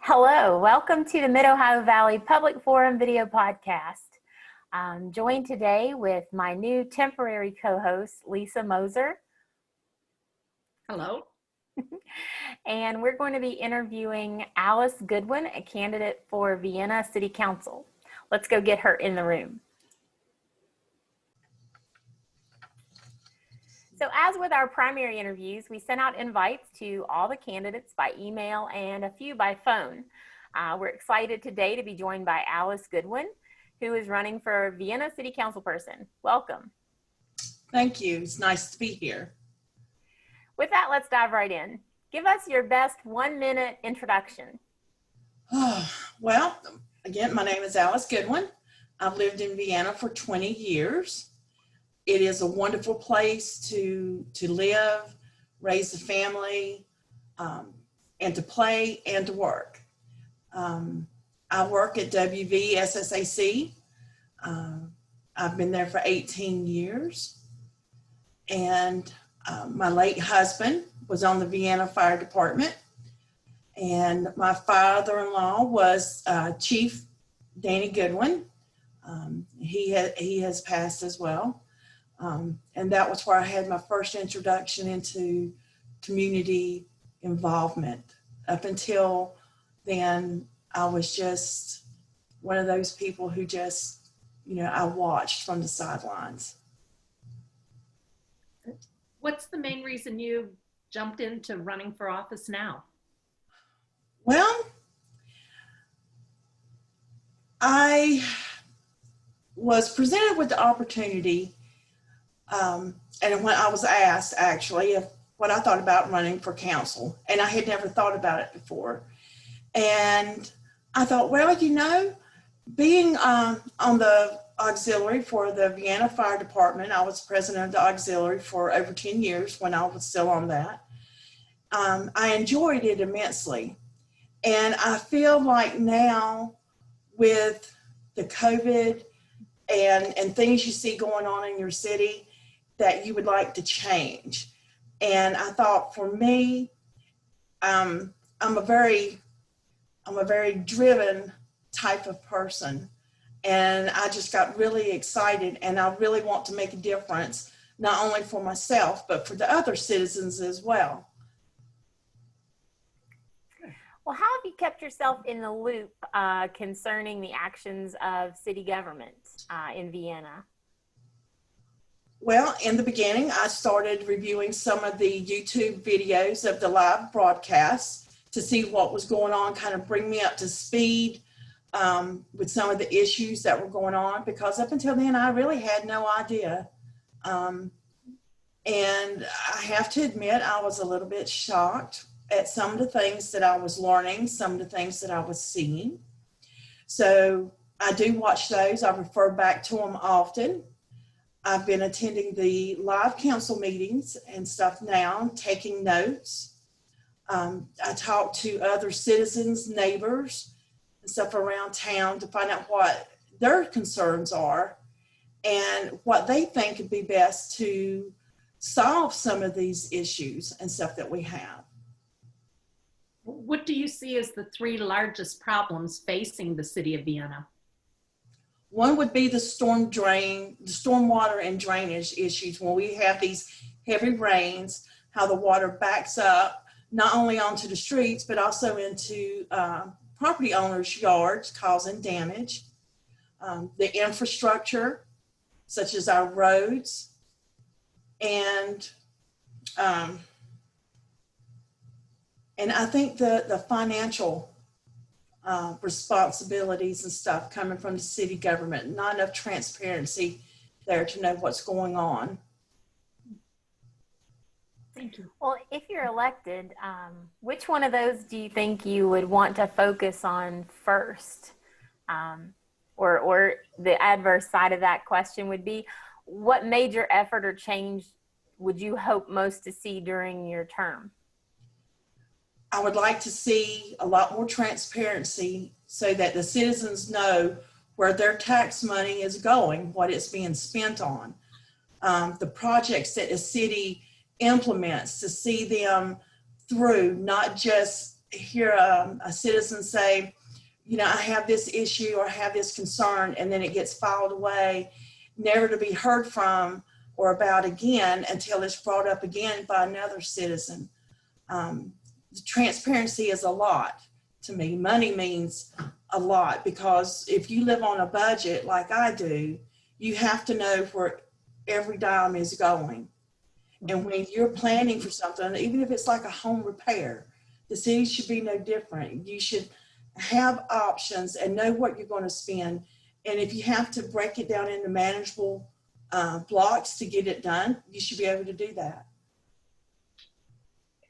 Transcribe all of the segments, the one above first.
Hello, welcome to the Mid-Ohio Valley Public Forum video podcast. I'm joined today with my new temporary co-host, Lisa Moser. Hello. And we're going to be interviewing Alice Goodwin, a candidate for Vienna City Council. Let's go get her in the room. So as with our primary interviews, we sent out invites to all the candidates by email and a few by phone. We're excited today to be joined by Alice Goodwin, who is running for Vienna City Council person. Welcome. Thank you. It's nice to be here. With that, let's dive right in. Give us your best 1-minute introduction. Well, again, my name is Alice Goodwin. I've lived in Vienna for 20 years. It is a wonderful place to live, raise a family, and to play and to work. I work at WVSSAC. I've been there for 18 years. And my late husband was on the Vienna Fire Department. And my father-in-law was Chief Danny Goodwin. He has passed as well. And that was where I had my first introduction into community involvement. Up until then, I was just one of those people who just, I watched from the sidelines. What's the main reason you jumped into running for office now? Well, I was presented with the opportunity and when I was asked actually what I thought about running for council, and I had never thought about it before. And I thought, well, being on the auxiliary for the Vienna Fire Department, I was president of the auxiliary for over 10 years when I was still on that. I enjoyed it immensely. And I feel like now with the COVID and things you see going on in your city, that you would like to change. And I thought for me, I'm a very driven type of person. And I just got really excited, and I really want to make a difference, not only for myself, but for the other citizens as well. Well, how have you kept yourself in the loop concerning the actions of city government in Vienna? Well, in the beginning, I started reviewing some of the YouTube videos of the live broadcasts to see what was going on, kind of bring me up to speed with some of the issues that were going on, because up until then, I really had no idea. And I have to admit, I was a little bit shocked at some of the things that I was learning, some of the things that I was seeing. So I do watch those. I refer back to them often. I've been attending the live council meetings and stuff now, taking notes. I talk to other citizens, neighbors, and stuff around town to find out what their concerns are and what they think would be best to solve some of these issues and stuff that we have. What do you see as the three largest problems facing the city of Vienna? One would be the stormwater and drainage issues. When we have these heavy rains, how the water backs up, not only onto the streets, but also into property owners' yards, causing damage. The infrastructure, such as our roads, and I think the financial responsibilities and stuff coming from the city government, not enough transparency there to know what's going on. Thank you. Well, if you're elected, which one of those do you think you would want to focus on first? Or the adverse side of that question would be, what major effort or change would you hope most to see during your term? I would like to see a lot more transparency so that the citizens know where their tax money is going, what it's being spent on. The projects that the city implements, to see them through, not just hear a citizen say, you know, I have this issue or I have this concern, and then it gets filed away, never to be heard from or about again until it's brought up again by another citizen. The transparency is a lot to me. Money means a lot, because if you live on a budget like I do, you have to know where every dime is going. And when you're planning for something, even if it's like a home repair, the city should be no different. You should have options and know what you're going to spend. And if you have to break it down into manageable blocks to get it done, you should be able to do that.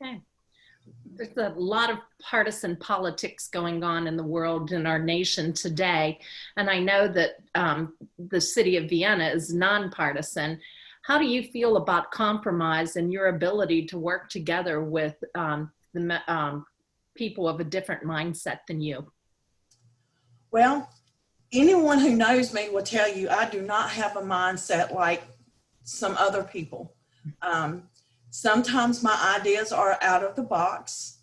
Okay. There's a lot of partisan politics going on in the world, in our nation today. And I know that the city of Vienna is nonpartisan. How do you feel about compromise and your ability to work together with the people of a different mindset than you? Well, anyone who knows me will tell you I do not have a mindset like some other people. Sometimes my ideas are out of the box,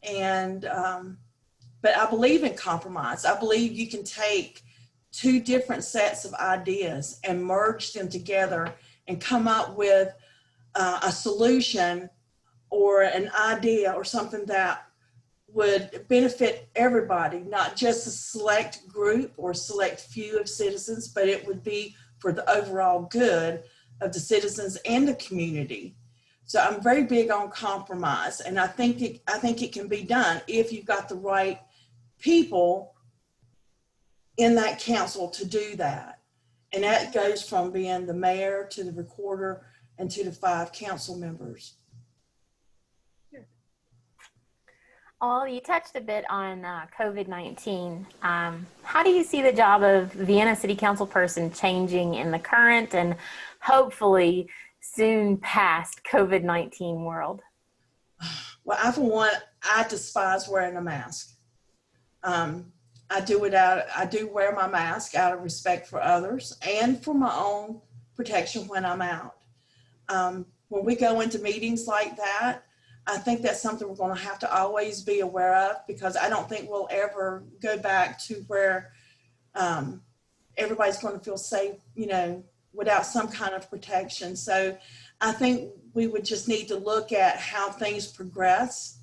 and but I believe in compromise. I believe you can take two different sets of ideas and merge them together and come up with a solution or an idea or something that would benefit everybody, not just a select group or select few of citizens, but it would be for the overall good of the citizens and the community. So I'm very big on compromise, and I think it can be done if you've got the right people in that council to do that. And that goes from being the mayor to the recorder and to the 5 council members. Well, you touched a bit on COVID-19. How do you see the job of Vienna City Council person changing in the current and hopefully soon past COVID-19 world? Well, for one, I despise wearing a mask. I do wear my mask out of respect for others and for my own protection when I'm out. When we go into meetings like that, I think that's something we're going to have to always be aware of, because I don't think we'll ever go back to where everybody's going to feel safe, you know, without some kind of protection. So I think we would just need to look at how things progress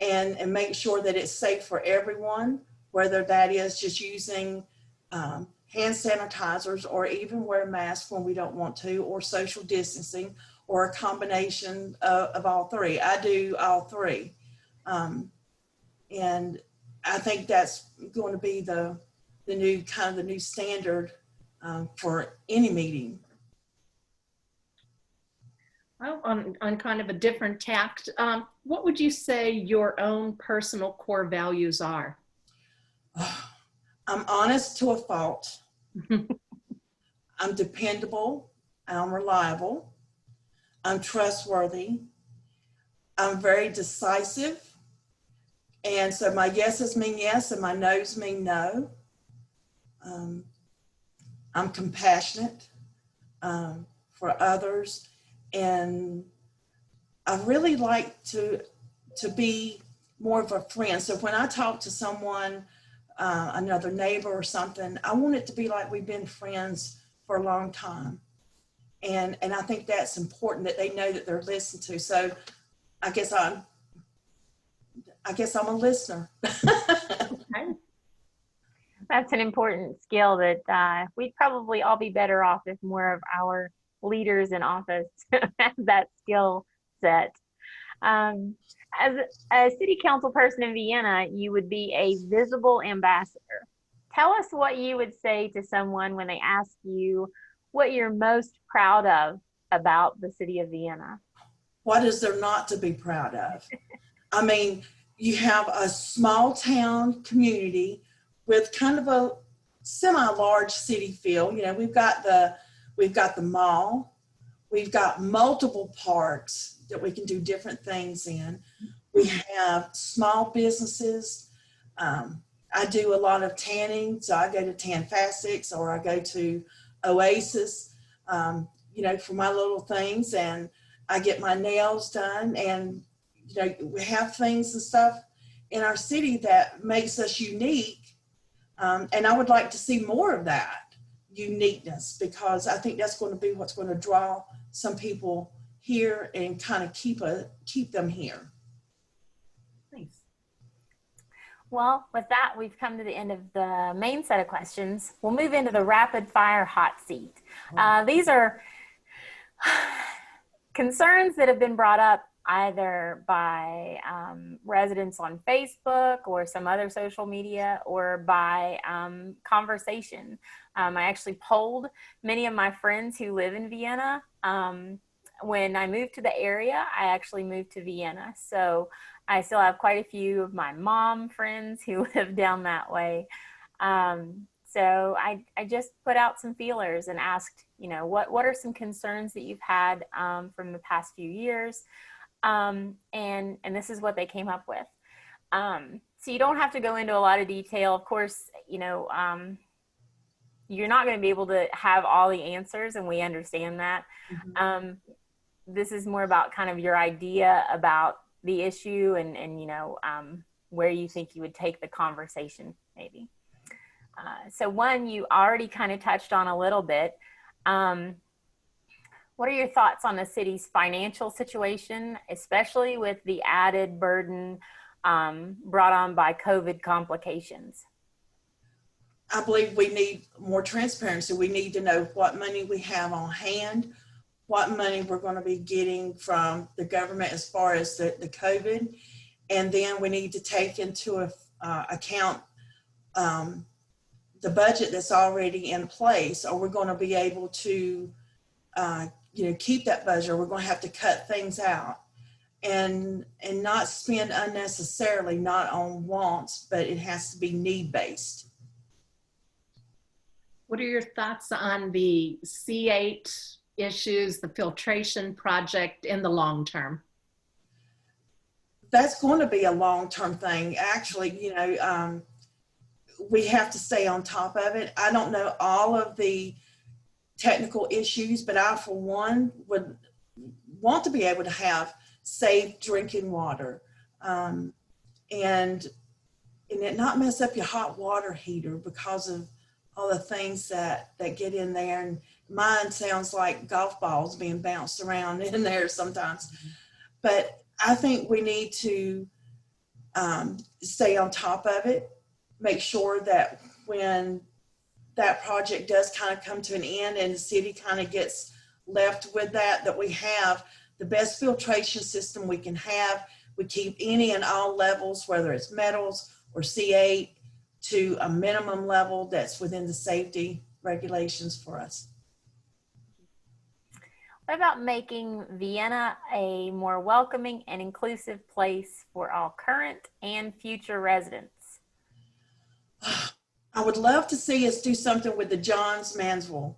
and make sure that it's safe for everyone, whether that is just using hand sanitizers or even wear masks when we don't want to, or social distancing, or a combination of all three. I do all three. And I think that's going to be the new standard for any meeting. Well, on kind of a different tact, what would you say your own personal core values are? I'm honest to a fault. I'm dependable. I'm reliable. I'm trustworthy. I'm very decisive. And so my yeses mean yes and my no's mean no. I'm compassionate for others. And I really like to be more of a friend. So when I talk to someone, another neighbor or something, I want it to be like we've been friends for a long time. And I think that's important, that they know that they're listened to. So I guess I'm a listener. Okay. That's an important skill that we'd probably all be better off if more of our leaders in office have that skill set. As a city council person in Vienna, you would be a visible ambassador. Tell us what you would say to someone when they ask you what you're most proud of about the city of Vienna. What is there not to be proud of? I mean, you have a small town community with kind of a semi-large city feel. You know, we've got the mall, we've got multiple parks that we can do different things in. We have small businesses. I do a lot of tanning, so I go to Tan Fastics or I go to Oasis, you know, for my little things, and I get my nails done, and you know, we have things and stuff. in our city that makes us unique. And I would like to see more of that uniqueness, because I think that's going to be what's going to draw some people here and kind of keep them here. Nice. Well, with that, we've come to the end of the main set of questions. We'll move into the rapid fire hot seat. These are concerns that have been brought up either by residents on Facebook or some other social media, or by conversation. I actually polled many of my friends who live in Vienna. When I moved to the area, I actually moved to Vienna. So I still have quite a few of my mom friends who live down that way. So I just put out some feelers and asked, what are some concerns that you've had from the past few years? And this is what they came up with. So you don't have to go into a lot of detail. Of course, you're not going to be able to have all the answers, and we understand that. Mm-hmm. This is more about kind of your idea about the issue and where you think you would take the conversation, maybe. So one you already kind of touched on a little bit. What are your thoughts on the city's financial situation, especially with the added burden brought on by COVID complications? I believe we need more transparency. We need to know what money we have on hand, what money we're going to be getting from the government as far as the COVID. And then we need to take into account the budget that's already in place, or we're going to be able to keep that budget, or we're going to have to cut things out and not spend unnecessarily, not on wants, but it has to be need-based. What are your thoughts on the C8 issues, the filtration project in the long term? That's going to be a long-term thing. Actually, we have to stay on top of it. I don't know all of the technical issues, but I, for one, would want to be able to have safe drinking water, and it not mess up your hot water heater because of all the things that get in there. And mine sounds like golf balls being bounced around in there sometimes. But I think we need to stay on top of it, make sure that when that project does kind of come to an end and the city kind of gets left with that we have the best filtration system we can have. We keep any and all levels, whether it's metals or C8, to a minimum level that's within the safety regulations for us. What about making Vienna a more welcoming and inclusive place for all current and future residents? I would love to see us do something with the Johnsville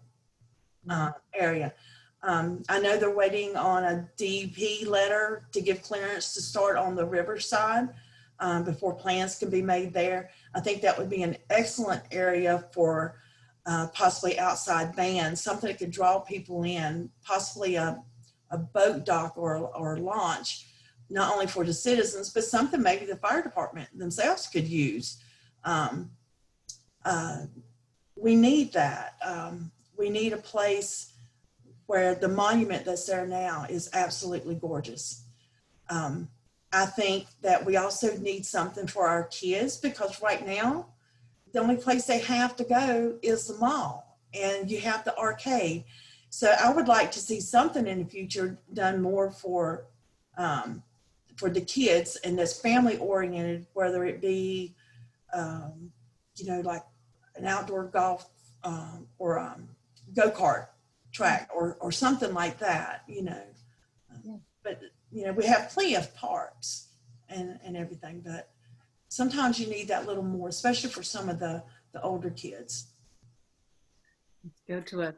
area. I know they're waiting on a DEP letter to give clearance to start on the riverside before plans can be made there. I think that would be an excellent area for possibly outside bands, something that could draw people in, possibly a boat dock or launch, not only for the citizens, but something maybe the fire department themselves could use. We need that. We need a place where the monument that's there now is absolutely gorgeous. I think that we also need something for our kids, because right now, the only place they have to go is the mall, and you have the arcade. So I would like to see something in the future done more for the kids, and that's family oriented, whether it be, like an outdoor golf or go-kart track or something like that, But, we have plenty of parks and everything, but sometimes you need that little more, especially for some of the older kids. Let's go to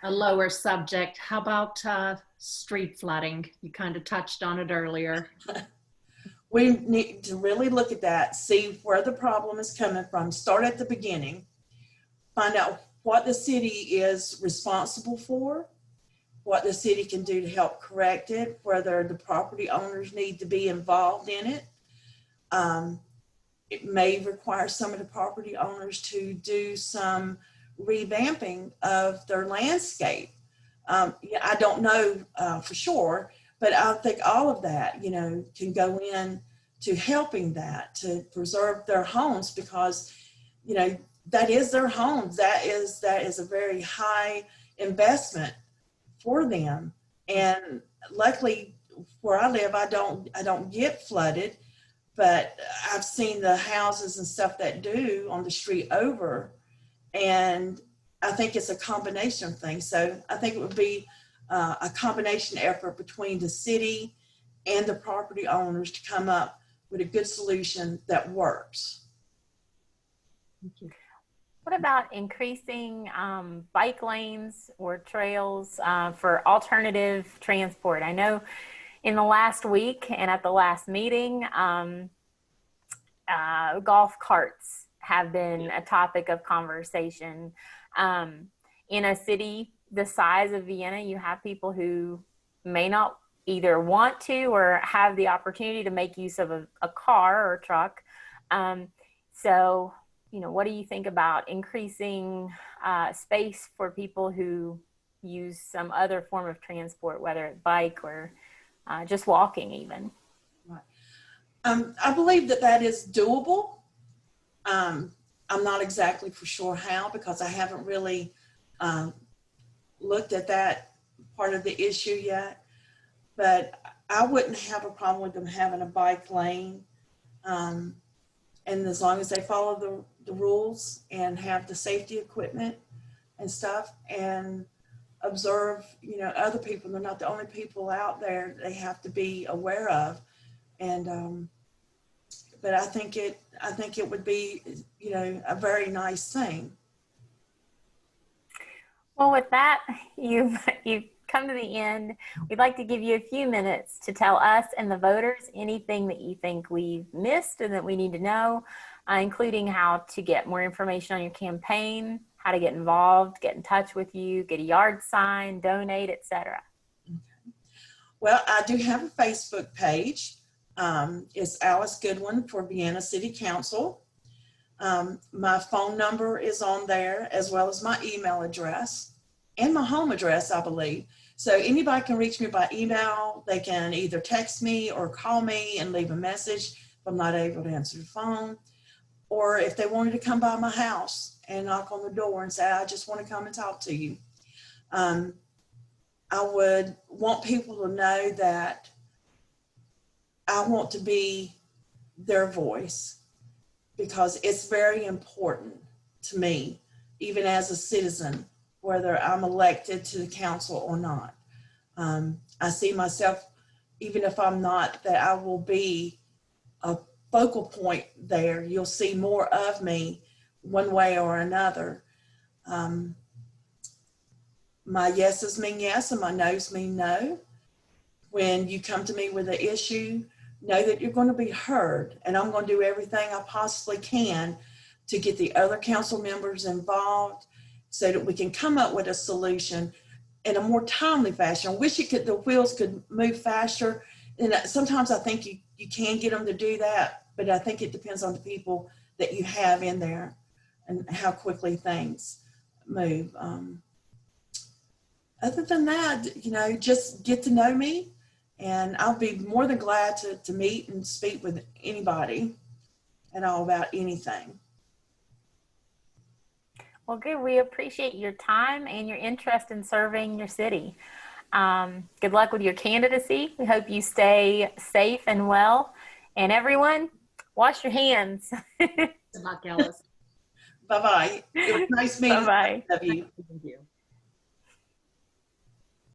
a lower subject. How about street flooding? You kind of touched on it earlier. We need to really look at that, see where the problem is coming from, start at the beginning, find out what the city is responsible for, what the city can do to help correct it, whether the property owners need to be involved in it. it may require some of the property owners to do some revamping of their landscape. Yeah, I don't know for sure, but I think all of that, you know, can go in to helping that, to preserve their homes, because, you know, that is their homes. That is a very high investment for them. And luckily where I live, I don't get flooded, but I've seen the houses and stuff that do on the street over, and I think it's a combination of things. So I think it would be a combination effort between the city and the property owners to come up with a good solution that works. Thank you. What about increasing bike lanes or trails for alternative transport? I know in the last week and at the last meeting, golf carts have been a topic of conversation. In a city the size of Vienna, you have people who may not either want to or have the opportunity to make use of a car or a truck. So, you know, what do you think about increasing space for people who use some other form of transport, whether it's bike or just walking even? Right. I believe that is doable. I'm not exactly for sure how, because I haven't really looked at that part of the issue yet, but I wouldn't have a problem with them having a bike lane. And as long as they follow the rules and have the safety equipment and stuff, and observe, you know, other people. They're not the only people out there they have to be aware of. And but I think it would be, you know, a very nice thing. Well, with that, you've come to the end. We'd like to give you a few minutes to tell us and the voters anything that you think we've missed and that we need to know, including how to get more information on your campaign, how to get involved, get in touch with you, get a yard sign, donate, etc. Okay. Well, I do have a Facebook page. It's Alice Goodwin for Vienna City Council. My phone number is on there, as well as my email address and my home address, I believe. So anybody can reach me by email. They can either text me or call me and leave a message if I'm not able to answer the phone. Or if they wanted to come by my house and knock on the door and say, I just want to come and talk to you. I would want people to know that I want to be their voice, because it's very important to me, even as a citizen, whether I'm elected to the council or not. I see myself, even if I'm not, that I will be a focal point there. You'll see more of me one way or another. My yeses mean yes and my no's mean no. When you come to me with an issue, know that you're going to be heard, and I'm going to do everything I possibly can to get the other council members involved so that we can come up with a solution in a more timely fashion. I wish the wheels could move faster, and sometimes I think you can get them to do that, but I think it depends on the people that you have in there and how quickly things move. Other than that, you know, just get to know me, and I'll be more than glad to meet and speak with anybody at all about anything. Well, good. We appreciate your time and your interest in serving your city. Good luck with your candidacy. We hope you stay safe and well. And everyone, wash your hands. Good luck, Alice. Bye-bye. It was nice meeting Bye-bye. you. Thank you.